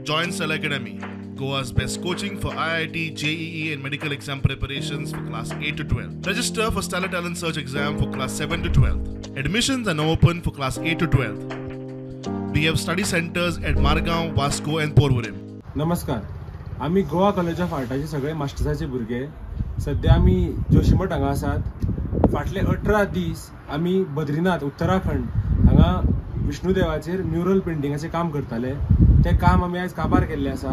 Join Cell Academy, Goa's best coaching for IIT, JEE and medical exam preparations for class 8 to 12. Register for Stellar Talent Search exam for class 7 to 12. Admissions are now open for class 8 to 12. We have study centers at Margaon, Vasco and Porvorim. नमस्कार, आम्ही Goa college of आर्टाचे सगळे मास्टर्साचे भुरगे सध्या आम्ही जोशीमठ हांगा आसात. फाटले 18 दीस आम्ही बद्रीनाथ उत्तराखंड हांगा विष्णुदेवाचेर म्युरल पेंटिंगाचे काम करताले. ते काम आम्ही आज काबार केल्ले आसा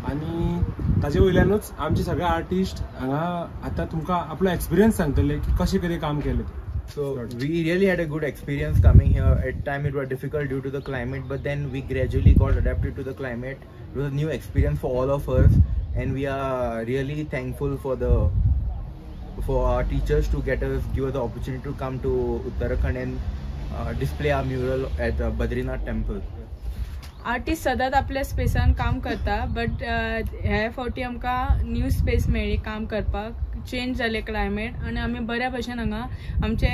आणि ताजे वयल्यानूच आमचे सगळे आर्टिस्ट हांगा आता तुमकां आपलो एक्सपिरियन्स सांगतले की कशें कितें काम केलें. So we really had a good experience coming here. At time it was difficult due to the climate, but then we gradually got adapted to the climate. It was a new experience for all of us, and we are really thankful for our teachers to give us the opportunity to come to Uttarakhand and display our mural at Badrinath temple. Artist सदांच आपल्या स्पेसान काम करता, but हे फावटी आमकां new space मेळ्ळी काम करपाक. चेंज जाले क्लायमेट आनी आमी बऱ्या भशेन हांगा आमचे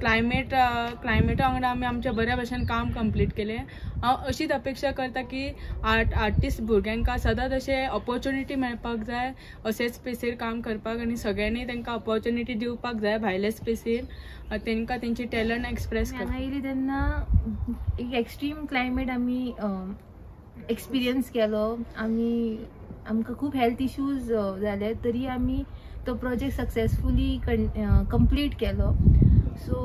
क्लायमेटा वांगडा आमी आमच्या बऱ्या भशेन काम कंप्लीट केलें. हांव अशीच अपेक्षा करता की आर्टिस्ट भुरग्यांक सदांच अशें ऑपॉर्च्युनिटी मेळपाक जाय अशेच स्पेसीर काम करपाक, आनी सगळ्यांनी तांकां ऑपॉर्च्युनिटी दिवपाक जाय भायल्या स्पेसीर तांकां तेंची टॅलंट एक्सप्रेस करपाक. येयली तेन्ना एक एक्स्ट्रीम क्लायमेट आमी एक्सपिरियन्स केलो. आमकां खूब हेल्थ इश्यूज जाले तरी आमी तो प्रोजेक्ट सक्सेसफुली कंप्लीट केलो. सो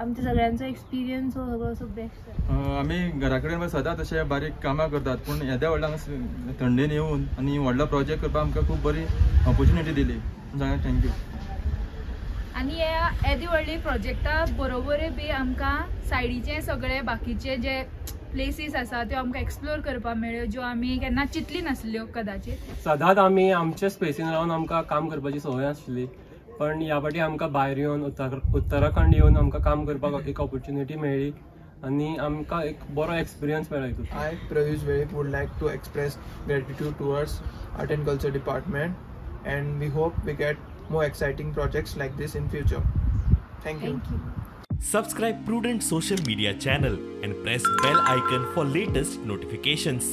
आमच्या सगळ्यांचो एक्सपिरियन्स हो सगळो असो बेस्ट. आमी घरा कडेन सदांच अशे बारीक कामां करतात, पूण येद्या व्हडल्या थंडेन येवन आनी व्हडलो प्रोजेक्ट करपाक आमकां खूब बरी ऑपॉर्च्युनिटी दिली. सांगा थँक्यू. आनी येदी व्हडली प्रोजेक्टा बरोबर बी आमकां सायडीचे सगळे बाकीचे जे प्लेसीस आसा त्यो आमकां एक्सप्लोर करपाक मेळ्ळ्यो, ज्यो आमी केन्ना चिंतली नासल्यो कदाचित. सदांच आमी आमच्या स्पेसीन रावन आमकां काम करपाची संवय आसली, पण ह्या फावटी आमकां भायर येवन उत्तराखंड येवन आमकां काम करपाक एक ऑपॉर्च्युनिटी मेळ्ळी आनी आमकां एक बरो एक्सपिरियन्स मेळ्ळो हितून. I, Pravyush Vedik, would like to express gratitude towards Art and Culture Department, and we hope we get more exciting projects like this in future. Thank you. Subscribe Prudent social media channel and press bell icon for latest notifications.